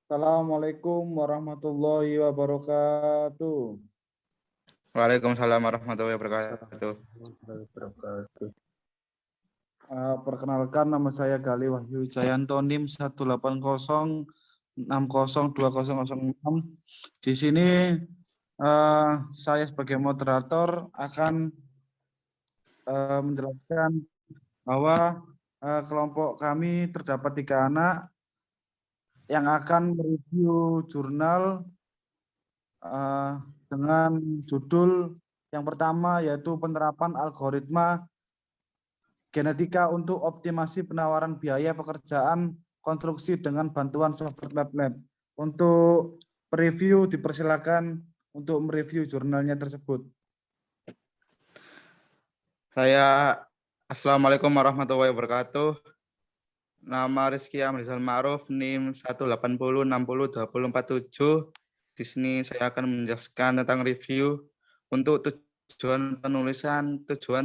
Assalamualaikum warahmatullahi wabarakatuh. Waalaikumsalam warahmatullahi wabarakatuh. Assalamualaikum warahmatullahi wabarakatuh. Perkenalkan, nama saya Gali Wahyu Jayanto, NIM 180602006. Di sini saya sebagai moderator akan menjelaskan bahwa kelompok kami terdapat 3 anak yang akan mereview jurnal dengan judul yang pertama, yaitu penerapan algoritma genetika untuk optimasi penawaran biaya pekerjaan konstruksi dengan bantuan software MATLAB. Untuk preview dipersilakan untuk mereview jurnalnya tersebut. Assalamualaikum warahmatullahi wabarakatuh. Nama Rizky Amrizal Ma'ruf, NIM 180602047. Di sini saya akan menjelaskan tentang review. Untuk tujuan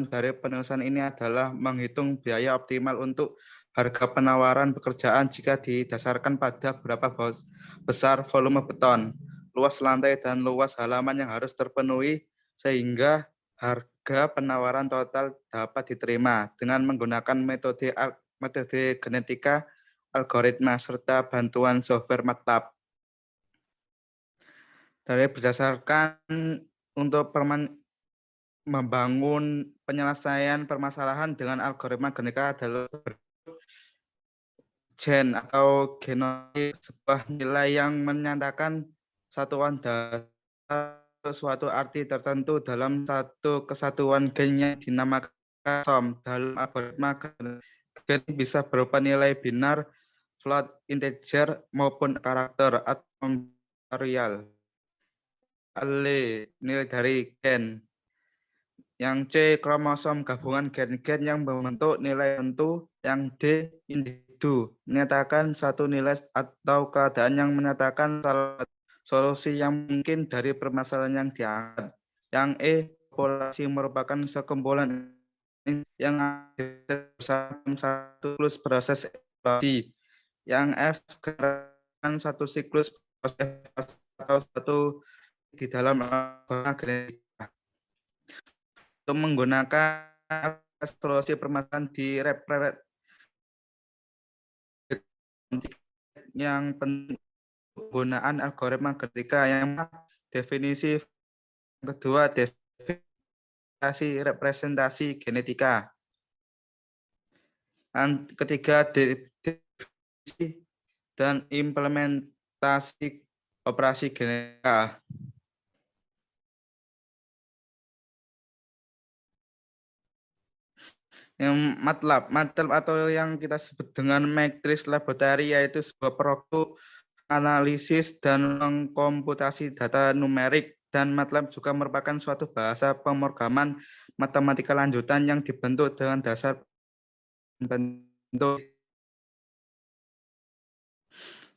dari penulisan ini adalah menghitung biaya optimal untuk harga penawaran pekerjaan jika didasarkan pada berapa besar volume beton, luas lantai, dan luas halaman yang harus terpenuhi sehingga harga penawaran total dapat diterima dengan menggunakan metode genetika, algoritma, serta bantuan software MATLAB. Dari berdasarkan untuk membangun penyelesaian permasalahan dengan algoritma genetika adalah gen atau genoid, sebuah nilai yang menyatakan satuan dasar suatu arti tertentu dalam satu kesatuan gen yang dinamakan som. Dalam algoritma gen bisa berupa nilai binar, float, integer, maupun karakter atau real. Nilai dari gen. Yang C, kromosom gabungan gen-gen yang membentuk nilai tentu. Yang D, individu, menyatakan satu nilai atau keadaan yang menyatakan solusi yang mungkin dari permasalahan yang diangkat. Yang E, populasi merupakan sekumpulan yang bersama satu siklus proses evolusi. Yang F, gerakan satu siklus proses atau satu di dalam algoritma genetika. Untuk menggunakan solusi permasalahan di yang penggunaan algoritma genetika yang definisi kedua, definisi representasi genetika. Dan ketiga, definisi dan implementasi operasi genetika. Yang MATLAB atau yang kita sebut dengan matrice laboratory, yaitu sebuah produk analisis dan mengkomputasi data numerik, dan MATLAB juga merupakan suatu bahasa pemrograman matematika lanjutan yang dibentuk dengan dasar bentuk.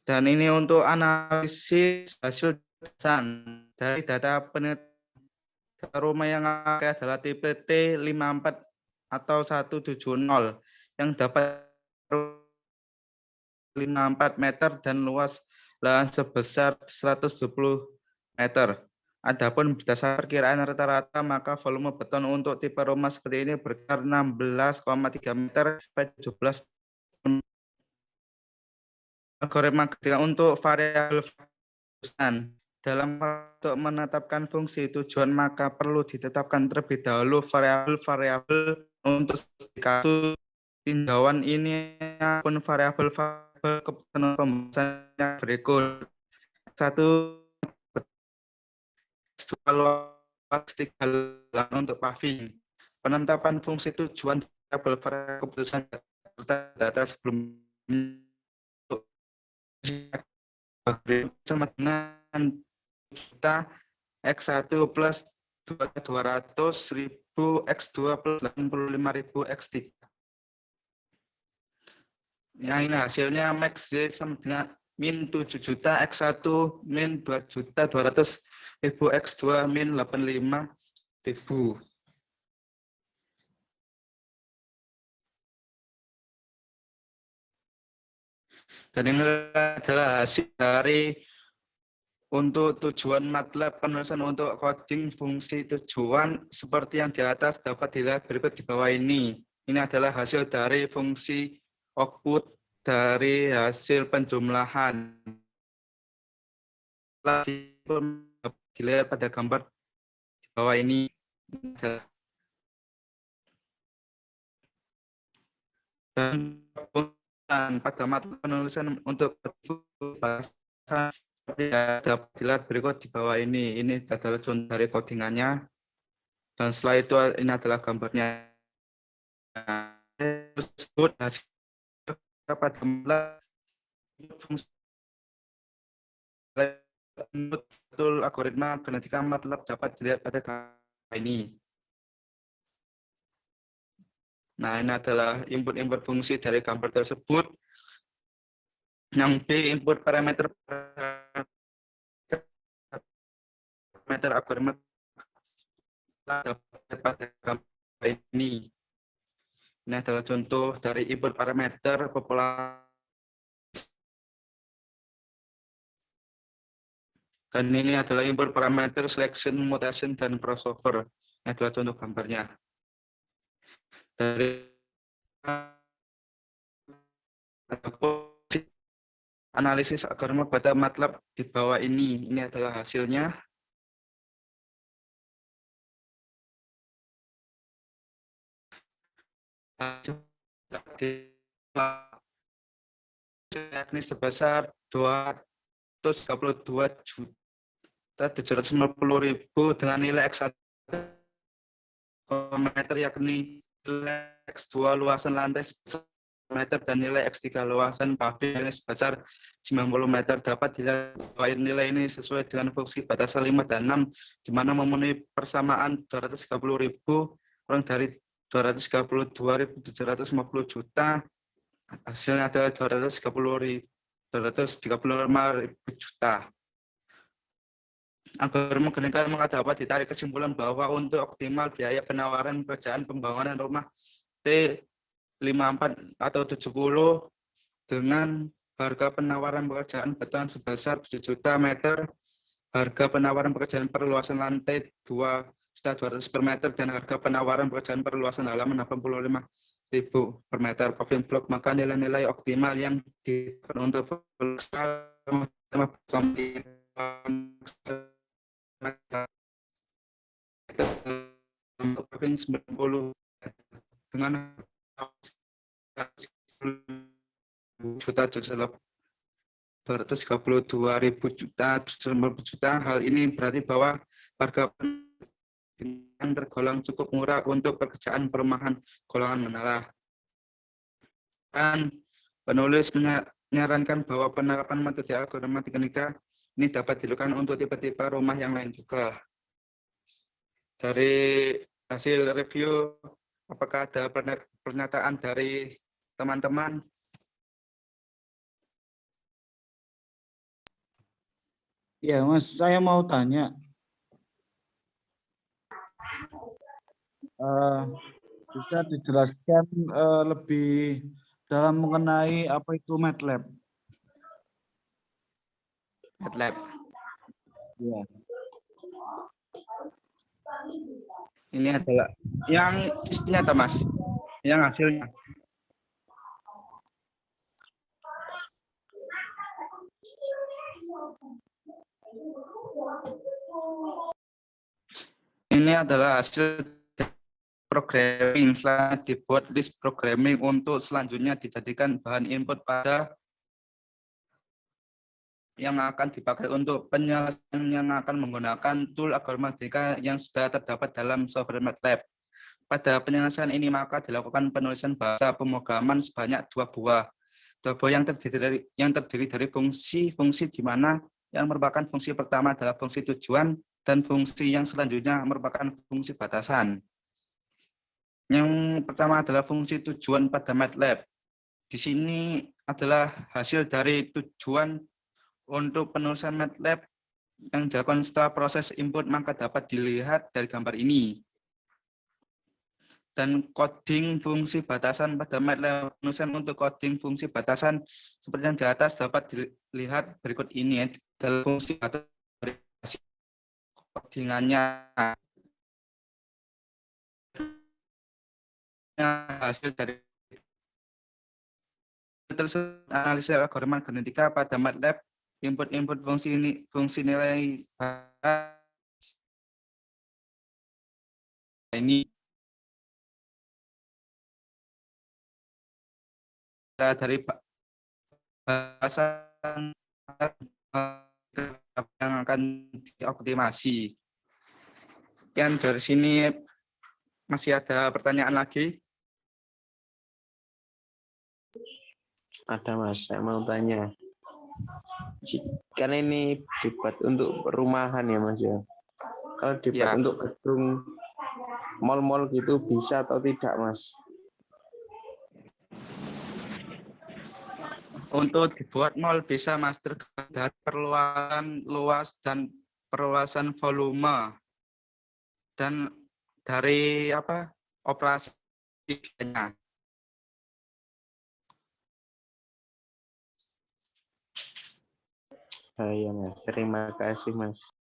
Dan ini untuk analisis hasil dari data penelitian rumah yang adalah tipe T54 atau 170 yang dapat 54 meter dan luas lahan sebesar 170 meter. Adapun berdasar perkiraan rata-rata, maka volume beton untuk tipe rumah seperti ini berkisar 16,3 meter sampai 17 ton. Algoritma genetika untuk variabel dalam untuk menetapkan fungsi tujuan, maka perlu ditetapkan terlebih dahulu variabel-variabel untuk kasus tinjauan ini pun variabel-variabel keputusan pembahasan yang berikut. 1, untuk paving, penetapan fungsi tujuan variabel-variabel keputusan data sebelumnya sama dengan juta X1 plus 200.000 X2 plus 85.000 X3. Yang ini hasilnya max Z sama dengan min 7 juta X1 min 2.200.000 X2 min 85.000. Dan ini adalah hasil dari untuk tujuan MATLAB penulisan untuk coding fungsi tujuan seperti yang di atas dapat dilihat berikut di bawah ini. Ini adalah hasil dari fungsi output dari hasil penjumlahan. Dapat dilihat pada gambar di bawah ini. Dan pada MATLAB penulisan untuk bahasa dapat dilihat berikut di bawah ini. Ini adalah contoh dari codingannya. Dan setelah itu ini adalah gambarnya. Tersebut hasil pada fungsi betul algoritma genetika MATLAB dapat dilihat pada gambar ini. Nah, ini adalah input fungsi dari gambar tersebut. Yang B, input parameter algoritma dapat pada gambar ini. Ini adalah contoh dari input parameter populasi. Dan ini adalah input parameter selection, mutation, dan crossover. Ini adalah contoh gambarnya. Dari analisis algoritma pada MATLAB di bawah ini. Ini adalah hasilnya. Yakni sebesar 232.750.000 dengan nilai X1 meter, yakni nilai X2 luasan lantai sebesar meter dan nilai X3 luasan paving sebesar 90 meter. Dapat dilihat bahwa nilai ini sesuai dengan fungsi batasan 5 dan 6, di mana memenuhi persamaan 230.000 kurang dari 232.750 juta. Hasilnya adalah 235.000 juta. Algoritma genetika dapat ditarik kesimpulan bahwa untuk optimal biaya penawaran pekerjaan pembangunan rumah T54 atau 70 dengan harga penawaran pekerjaan batuan sebesar 7 juta meter, harga penawaran pekerjaan perluasan lantai 2.200 per meter, dan harga penawaran pekerjaan perluasan halaman 85.000 per meter paving block, maka nilai-nilai optimal yang diperlukan untuk paving 90 dengan juta 232.000 juta. Hal ini berarti bahwa harga yang tergolong cukup murah untuk pekerjaan perumahan golongan menengah. Dan penulis menyarankan bahwa penerapan metode algoritma genetika ini dapat dilakukan untuk tipe-tipe rumah yang lain juga. Dari hasil review, apakah ada pernyataan dari teman-teman? Ya, Mas, saya mau tanya. Bisa dijelaskan lebih dalam mengenai apa itu MATLAB? MATLAB. Ya. Ini adalah yang isinya, Mas. Yang hasilnya. Ini adalah hasil programming. Setelah dibuat list programming untuk selanjutnya dijadikan bahan input pada yang akan dipakai untuk penyelesaian yang akan menggunakan tool algoritma genetika yang sudah terdapat dalam software MATLAB. Pada penyelesaian ini maka dilakukan penulisan bahasa pemrograman sebanyak 2 buah. 2 buah yang terdiri dari fungsi-fungsi di mana yang merupakan fungsi pertama adalah fungsi tujuan dan fungsi yang selanjutnya merupakan fungsi batasan. Yang pertama adalah fungsi tujuan pada MATLAB. Di sini adalah hasil dari tujuan untuk penulisan MATLAB yang dilakukan setelah proses input, maka dapat dilihat dari gambar ini. dan coding fungsi batasan pada MATLAB Fusion untuk coding fungsi batasan seperti yang di atas dapat dilihat berikut ini dalam fungsi batasan codingannya hasil dari tersebut analisis algoritma genetika pada MATLAB input fungsi nilai ini dari bahasan yang akan dioptimasi. Sekian dari sini, masih ada pertanyaan lagi? Ada Mas, saya mau tanya. Karena ini debat untuk perumahan ya Mas ya. Kalau debat Ya. untuk gedung mal-mal gitu bisa atau tidak Mas? Untuk dibuat mall bisa Mas, tergantung dari perluasan luas dan perluasan volume dan dari operasinya. Iya Mas, terima kasih Mas.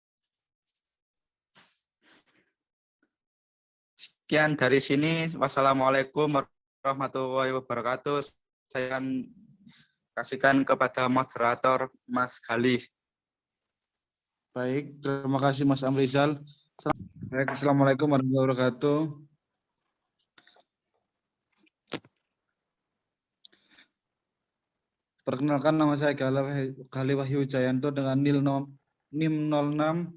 Sekian dari sini. Wassalamualaikum warahmatullahi wabarakatuh. Saya akan kasihkan kepada moderator Mas Galih. Baik, terima kasih Mas Amrizal. Assalamualaikum warahmatullahi wabarakatuh. Perkenalkan, nama saya Galih Wahyu Jayanto dengan NIM 06.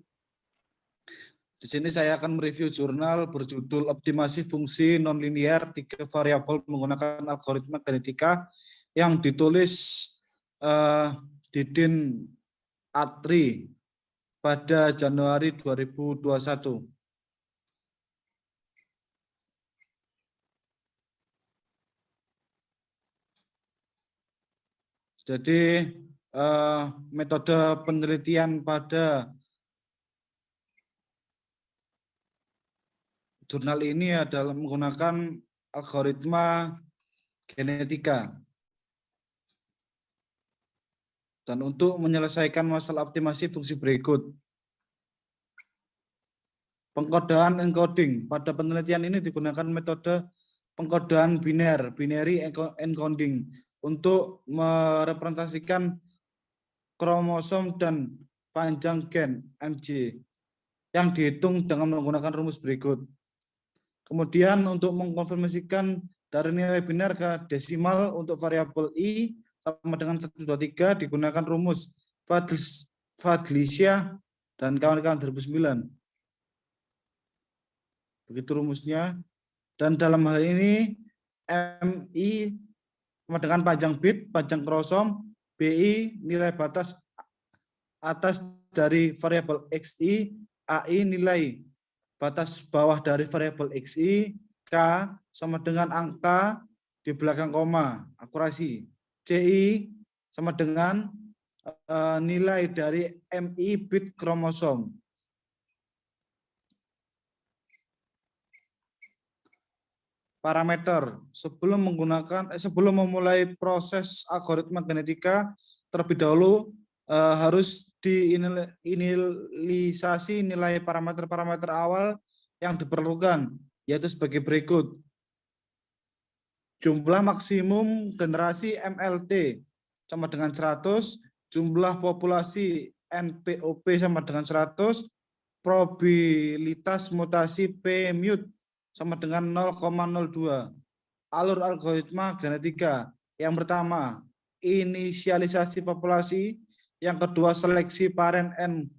Di sini saya akan mereview jurnal berjudul Optimasi Fungsi Nonlinear 3 Variabel menggunakan Algoritma Genetika yang ditulis Didin Atri pada Januari 2021. Jadi metode penelitian pada jurnal ini adalah menggunakan algoritma genetika. Dan untuk menyelesaikan masalah optimasi fungsi berikut. Pengkodaan encoding. Pada penelitian ini digunakan metode pengkodaan binary encoding, untuk merepresentasikan kromosom dan panjang gen MG yang dihitung dengan menggunakan rumus berikut. Kemudian untuk mengkonfirmasikan dari nilai binar ke desimal untuk variabel i sama dengan 123 digunakan rumus Fadlisya dan kawan-kawan 2009. Begitu rumusnya. Dan dalam hal ini MI sama dengan panjang bit, panjang kromosom, BI nilai batas atas dari variabel XI, AI nilai batas bawah dari variabel XI, K sama dengan angka di belakang koma, akurasi. CI sama dengan nilai dari MI bit kromosom. Parameter sebelum memulai proses algoritma genetika, terlebih dahulu harus diinisialisasi nilai parameter-parameter awal yang diperlukan, yaitu sebagai berikut. Jumlah maksimum generasi MLT sama dengan 100, jumlah populasi NPOP sama dengan 100, probabilitas mutasi P-mut sama dengan 0,02. Alur algoritma genetika. Yang pertama, inisialisasi populasi. Yang kedua, seleksi parent and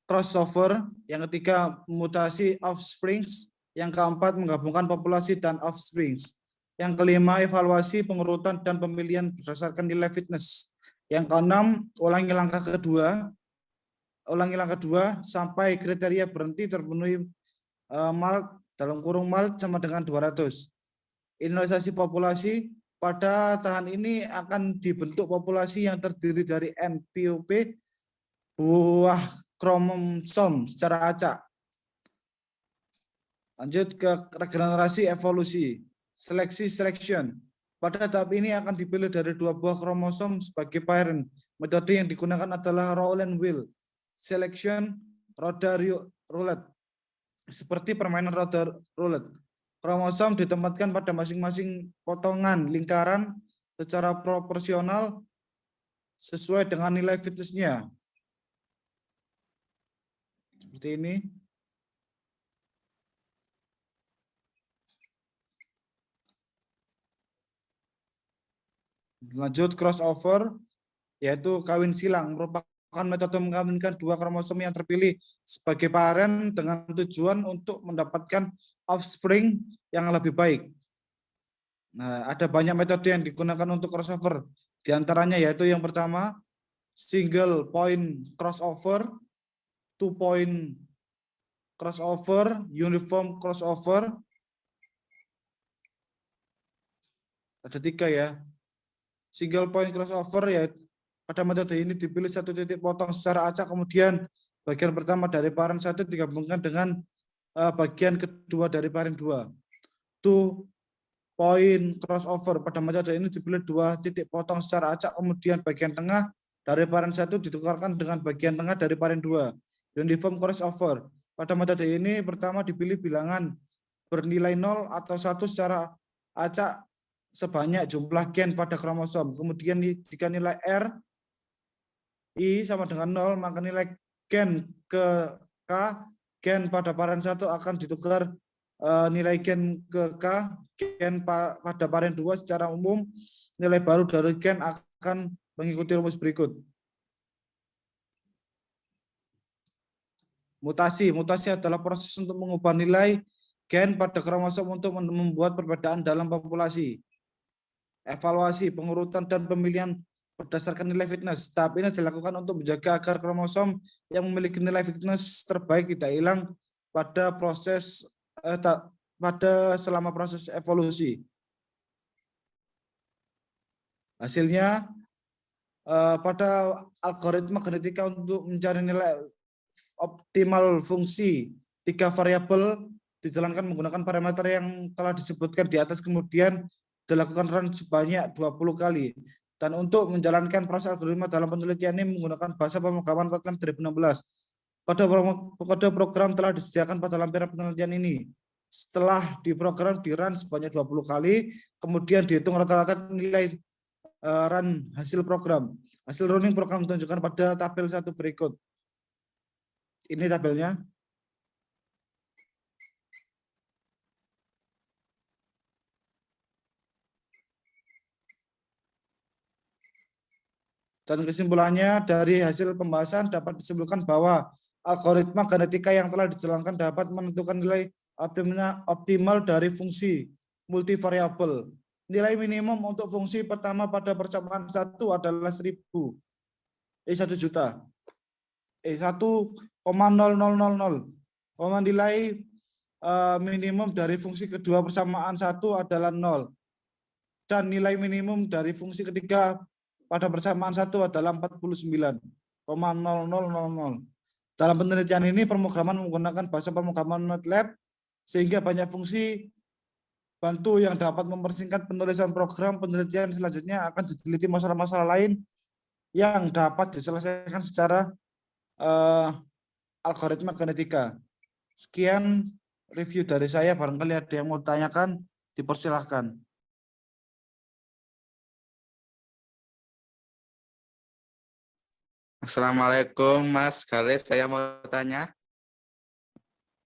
crossover. Yang ketiga, mutasi offsprings. Yang keempat, menggabungkan populasi dan offsprings. Yang kelima, evaluasi, pengurutan, dan pemilihan berdasarkan nilai fitness. Yang keenam, ulangi langkah kedua sampai kriteria berhenti terpenuhi mal dalam kurung mal sama dengan 200. Inisialisasi populasi. Pada tahan ini akan dibentuk populasi yang terdiri dari NPOP, buah kromosom secara acak. Lanjut ke regenerasi evolusi. Seleksi selection. Pada tahap ini akan dipilih dari 2 buah kromosom sebagai parent. Metode yang digunakan adalah Rowland wheel selection, roda roulette. Seperti permainan roda roulette. Kromosom ditempatkan pada masing-masing potongan lingkaran secara proporsional sesuai dengan nilai fitnessnya. Seperti ini. Lanjut crossover, yaitu kawin silang, merupakan metode mengawinkan 2 kromosom yang terpilih sebagai parent dengan tujuan untuk mendapatkan offspring yang lebih baik. Nah, ada banyak metode yang digunakan untuk crossover. Di antaranya yaitu yang pertama, single point crossover, 2 point crossover, uniform crossover. Ada 3 ya. Single point crossover ya, pada metode ini dipilih 1 titik potong secara acak, kemudian bagian pertama dari parent 1 digabungkan dengan bagian kedua dari parent 2. 2 point crossover, pada metode ini dipilih 2 titik potong secara acak, kemudian bagian tengah dari parent 1 ditukarkan dengan bagian tengah dari parent 2. Uniform crossover, pada metode ini pertama dipilih bilangan bernilai 0 atau 1 secara acak sebanyak jumlah gen pada kromosom. Kemudian jika nilai R I sama dengan 0, maka nilai gen ke K, gen pada parent 1 akan ditukar nilai gen ke K, gen pada parent 2 secara umum. Nilai baru dari gen akan mengikuti rumus berikut. Mutasi. Mutasi adalah proses untuk mengubah nilai gen pada kromosom untuk membuat perbedaan dalam populasi. Evaluasi, pengurutan dan pemilihan berdasarkan nilai fitness. Tahap ini dilakukan untuk menjaga agar kromosom yang memiliki nilai fitness terbaik tidak hilang pada selama proses evolusi. Hasilnya pada algoritma genetika untuk mencari nilai optimal fungsi 3 variabel dijalankan menggunakan parameter yang telah disebutkan di atas, kemudian dilakukan run sebanyak 20 kali. Dan untuk menjalankan proses algoritma dalam penelitian ini menggunakan bahasa pemrograman Kotlin 2016. Kode program telah disediakan pada lampiran penelitian ini. Setelah diprogram di run sebanyak 20 kali, kemudian dihitung rata-rata nilai run hasil program. Hasil running program ditunjukkan pada tabel 1 berikut. Ini tabelnya. Dan kesimpulannya dari hasil pembahasan dapat disimpulkan bahwa algoritma genetika yang telah dijalankan dapat menentukan nilai optimal dari fungsi multivariabel. Nilai minimum untuk fungsi pertama pada persamaan 1 adalah 1.000. 1 juta. 1,0000. Nilai minimum dari fungsi kedua persamaan 1 adalah 0. Dan nilai minimum dari fungsi ketiga pada persamaan 1 adalah 49,0000. Dalam penelitian ini pemrograman menggunakan bahasa pemrograman MATLAB sehingga banyak fungsi bantu yang dapat mempersingkat penulisan program. Penelitian selanjutnya akan diteliti masalah-masalah lain yang dapat diselesaikan secara algoritma genetika. Sekian review dari saya, barangkali ada yang mau ditanyakan, dipersilahkan. Assalamualaikum Mas Galis, saya mau tanya.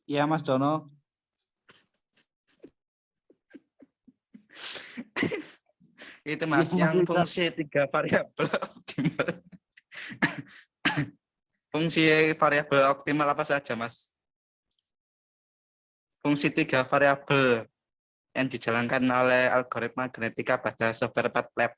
Iya Mas Dono. Itu Mas, Ya, yang fungsi 3 variabel optimal. Fungsi variabel optimal apa saja Mas? Fungsi 3 variabel yang dijalankan oleh algoritma genetika pada software MATLAB.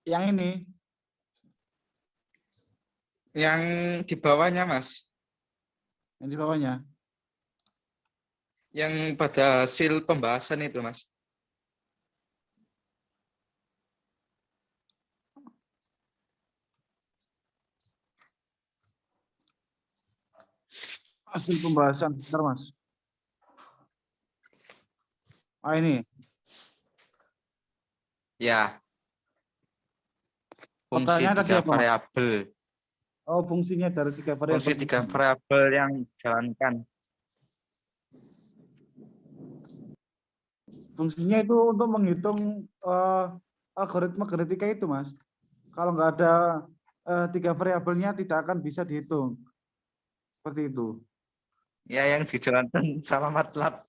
Yang ini, Yang di bawahnya, Mas. yang di bawahnya. Yang pada hasil pembahasan itu, Mas. Hasil pembahasan, bentar Mas. Ini. Ya, fungsi Pertanyaan tadi 3 apa, Mas? variabel. Oh, fungsinya dari 3 Fungsi variabel. 3 variabel yang dijalankan. Fungsinya itu untuk menghitung algoritma genetika itu, Mas. Kalau nggak ada 3 variabelnya tidak akan bisa dihitung. Seperti itu. Ya, yang dijalankan sama MATLAB.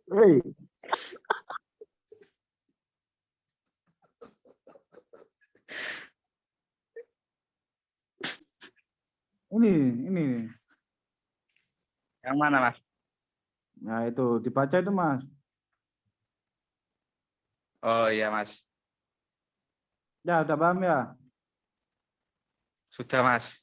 Hei. Ini. Yang mana, Mas? Nah, itu dibaca itu, Mas. Oh iya, Mas. Ya, udah paham ya? Sudah, Mas.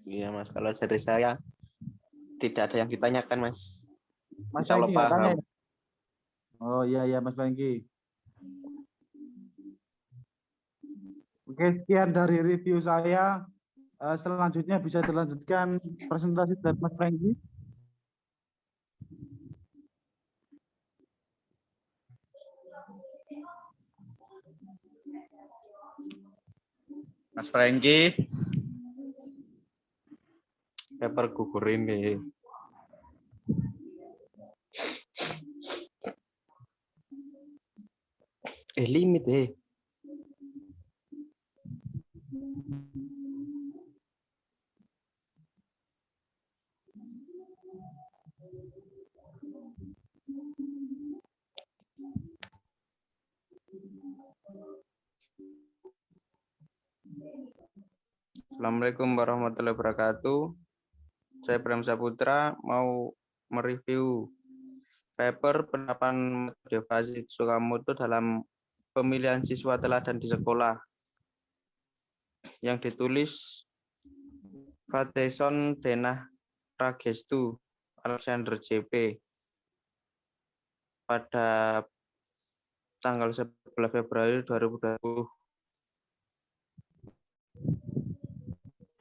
Iya Mas, kalau dari saya tidak ada yang ditanyakan Mas. Mas Insya Allah Franky nggak tanya paham. ya? Oh iya Mas Franky. Oke, sekian dari review saya. Selanjutnya bisa dilanjutkan presentasi dari Mas Franky. Mas Franky. Paper gugur ini. Limit Assalamualaikum warahmatullahi wabarakatuh. Saya Bram Saputra mau mereview paper penerapan metode Fuzzy Tsukamoto dalam pemilihan siswa teladan di sekolah yang ditulis Fateson Denah Pragestu Alexander JP pada tanggal 11 Februari 2020.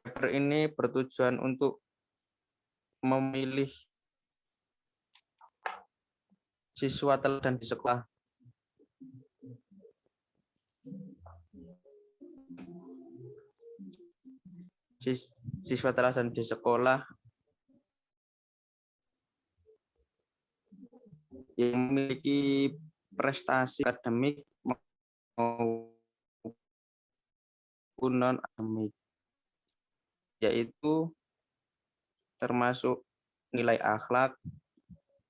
Paper ini bertujuan untuk memilih siswa teladan di sekolah. Siswa teladan di sekolah yang memiliki prestasi akademik maupun non-akademik, yaitu termasuk nilai akhlak,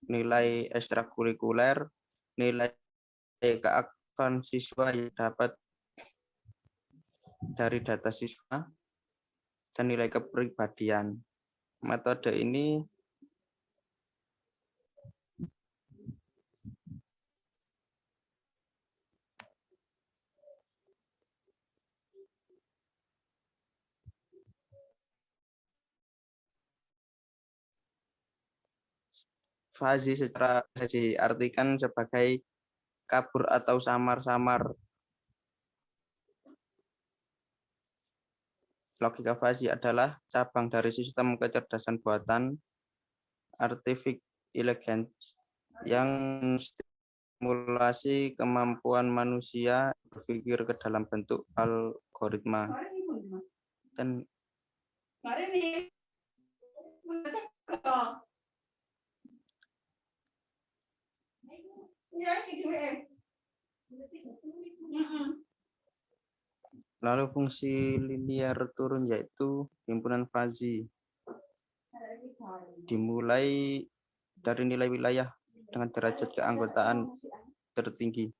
nilai ekstrakurikuler, nilai keaktifan siswa yang dapat dari data siswa, dan nilai kepribadian. Metode ini Fuzzy secara bisa diartikan sebagai kabur atau samar-samar. Logika Fuzzy adalah cabang dari sistem kecerdasan buatan artificial intelligence yang stimulasi kemampuan manusia berpikir ke dalam bentuk algoritma. Dan Lalu fungsi linear turun yaitu himpunan fazi. Dimulai dari nilai wilayah dengan derajat keanggotaan tertinggi.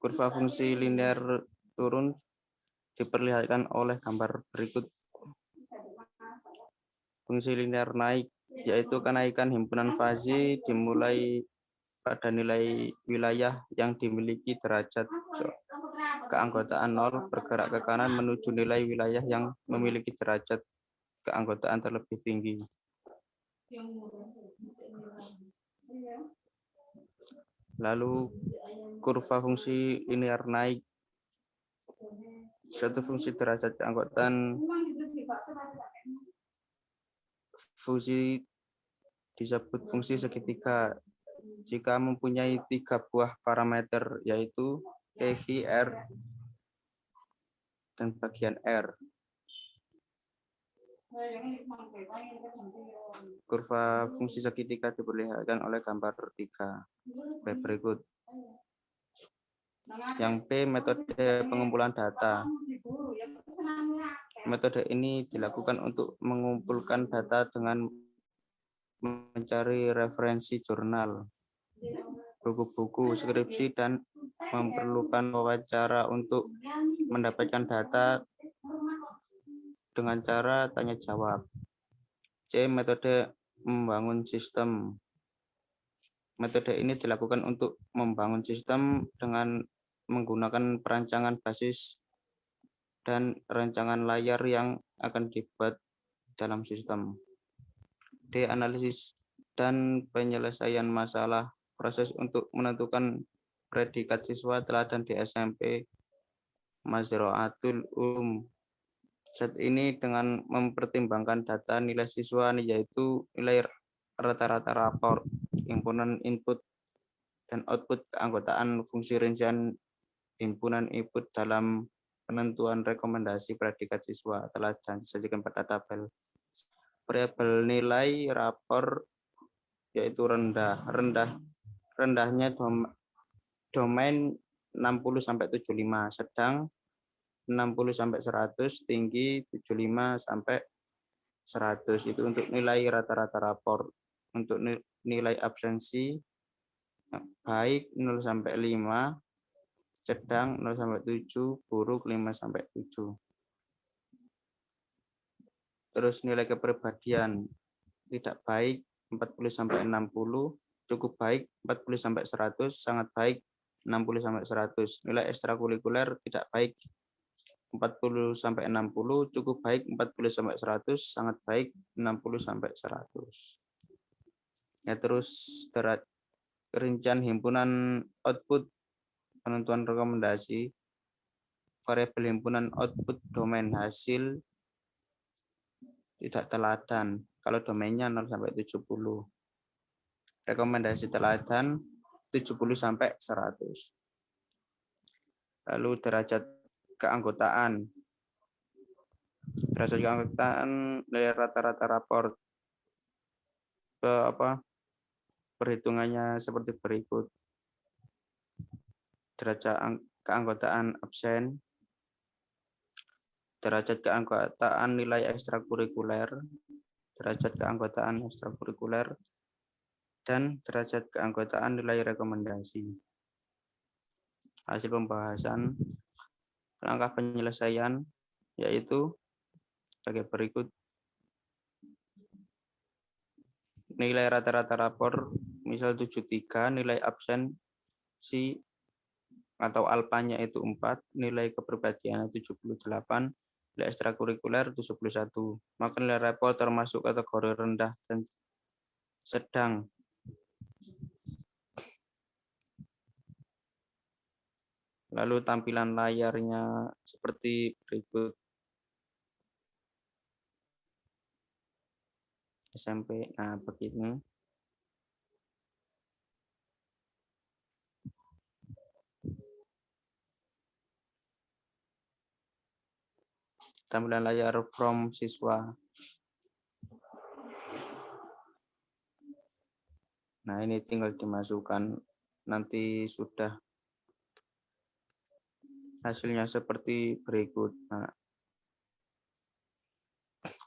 Kurva fungsi linear turun diperlihatkan oleh gambar berikut. Fungsi linear naik yaitu kenaikan himpunan fazi dimulai pada nilai wilayah yang dimiliki derajat keanggotaan 0 bergerak ke kanan menuju nilai wilayah yang memiliki derajat keanggotaan terlebih tinggi. Lalu kurva fungsi linear naik, suatu fungsi derajat keanggotaan fungsi disebut fungsi segitiga jika mempunyai 3 buah parameter yaitu EV, R, dan bagian R. Kurva fungsi segitiga diperlihatkan oleh gambar 3 berikut. Yang P, metode pengumpulan data. Metode ini dilakukan untuk mengumpulkan data dengan mencari referensi jurnal, buku-buku, skripsi, dan memerlukan wawancara untuk mendapatkan data dengan cara tanya jawab. C, metode membangun sistem. Metode ini dilakukan untuk membangun sistem dengan menggunakan perancangan basis dan rancangan layar yang akan dibuat dalam sistem. D, analisis dan penyelesaian masalah, proses untuk menentukan predikat siswa teladan di SMP Mazraatul Saat ini dengan mempertimbangkan data nilai siswa yaitu nilai rata-rata rapor, himpunan input dan output keanggotaan fungsi rincian himpunan input dalam penentuan rekomendasi predikat siswa telah disajikan pada tabel. Variabel nilai rapor yaitu rendahnya domain 60-75, sedang 60-100, tinggi 75-100. Itu untuk nilai rata-rata rapor. Untuk nilai absensi baik 0-5, sedang 0-7, buruk 5-7. Terus nilai kepribadian tidak baik 40-60, cukup baik 40-100, sangat baik 60-100. Nilai ekstrakurikuler tidak baik 40-60, cukup baik 40-100, sangat baik 60-100. Ya, terus rincian himpunan output penentuan rekomendasi, variabel himpunan output domain hasil tidak teladan kalau domainnya 0-70. Rekomendasi teladan 70-100. Lalu derajat keanggotaan. Derajat keanggotaan nilai rata-rata rapor. Perhitungannya seperti berikut. Derajat keanggotaan absen, derajat keanggotaan nilai ekstrakurikuler, derajat keanggotaan ekstrakurikuler, dan derajat keanggotaan nilai rekomendasi. Hasil pembahasan, langkah penyelesaian yaitu sebagai berikut. Nilai rata-rata rapor misal 73, nilai absensi atau alpanya itu 4, nilai kepribadian 78, nilai ekstrakurikuler 71. Maka nilai rapor termasuk kategori rendah dan sedang. Lalu tampilan layarnya seperti berikut. SMP, nah begini. Tampilan layar from siswa. Nah, ini tinggal dimasukkan, nanti sudah hasilnya seperti berikut. Nah,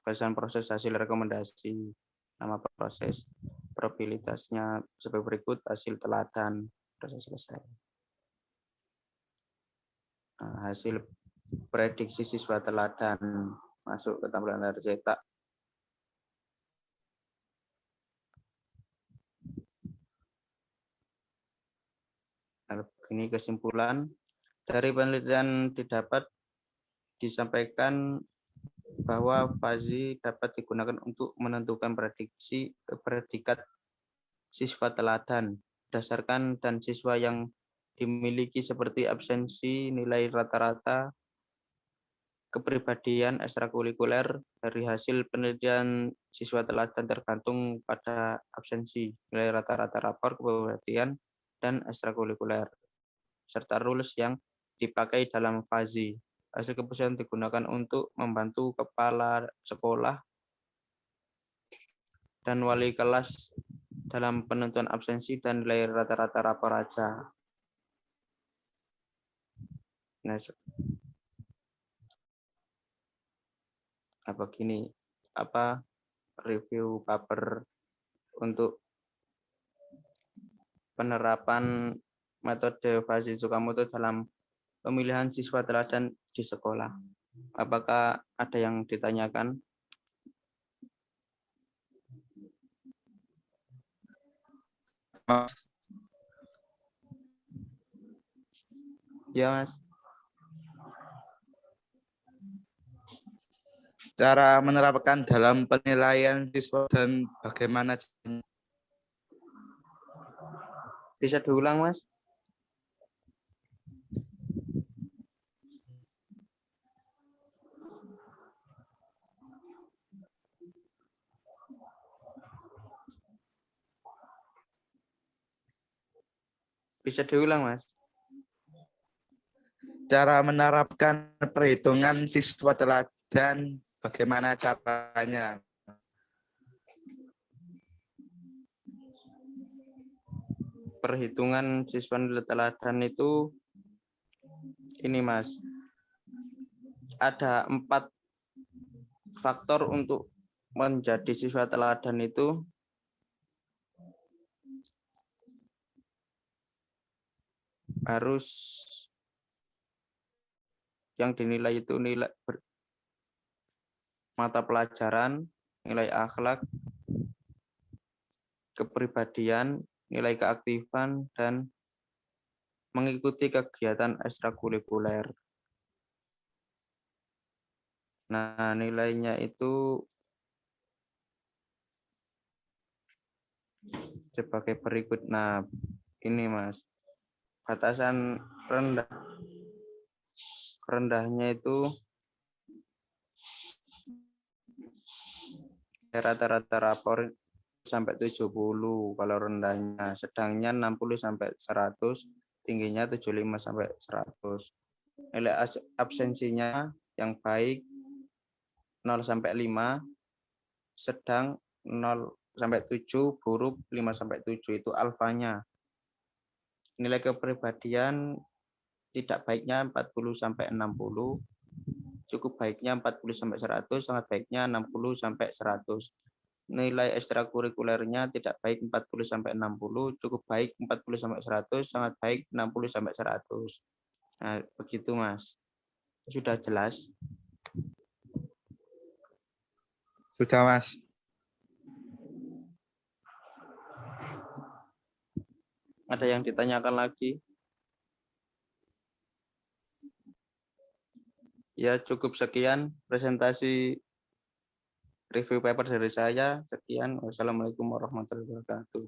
berdasarkan proses hasil rekomendasi, nama proses, probabilitasnya sebagai berikut, hasil teladan, proses selesai. Nah, hasil prediksi siswa teladan masuk ke tampilan layar cetak. Nah, ini kesimpulan dari penelitian disampaikan bahwa Fazi dapat digunakan untuk menentukan predikat siswa teladan berdasarkan dan siswa yang dimiliki seperti absensi, nilai rata-rata, kepribadian ekstrakurikuler. Dari hasil penelitian siswa teladan tergantung pada absensi, nilai rata-rata rapor, kepribadian, dan ekstrakurikuler, serta rules yang dipakai dalam Fazi. Hasil keputusan digunakan untuk membantu kepala sekolah dan wali kelas dalam penentuan absensi dan nilai rata-rata rapor aja. Nah, review paper untuk penerapan metode Fazi Tsukamoto dalam pemilihan siswa teladan di sekolah. Apakah ada yang ditanyakan? Ya, Mas. Cara menerapkan dalam penilaian siswa dan bagaimana caranya? Bisa diulang, Mas? Bisa diulang, Mas? Cara menerapkan perhitungan siswa teladan, bagaimana caranya? Perhitungan siswa nilai teladan itu ini, Mas. Ada 4 faktor untuk menjadi siswa teladan itu. Harus yang dinilai itu nilai mata pelajaran, nilai akhlak, kepribadian, nilai keaktifan, dan mengikuti kegiatan ekstrakurikuler. Nah, nilainya itu sebagai berikut. Nah, ini, Mas. Batasan rendahnya itu rata-rata rapor sampai 70 kalau rendahnya, sedangnya 60 sampai 100, tingginya 75 sampai 100. Nilai absensinya yang baik 0 sampai 5, sedang 0 sampai 7, buruk 5 sampai 7, itu alfanya. Nilai kepribadian tidak baiknya 40 sampai 60, cukup baiknya 40 sampai 100, sangat baiknya 60 sampai 100. Nilai ekstrakurikulernya tidak baik 40 sampai 60, cukup baik 40 sampai 100, sangat baik 60 sampai 100. Nah, begitu, Mas. Sudah jelas? Sudah, Mas. Ada yang ditanyakan lagi? Ya, cukup sekian presentasi review paper dari saya. Sekian. Wassalamualaikum warahmatullahi wabarakatuh.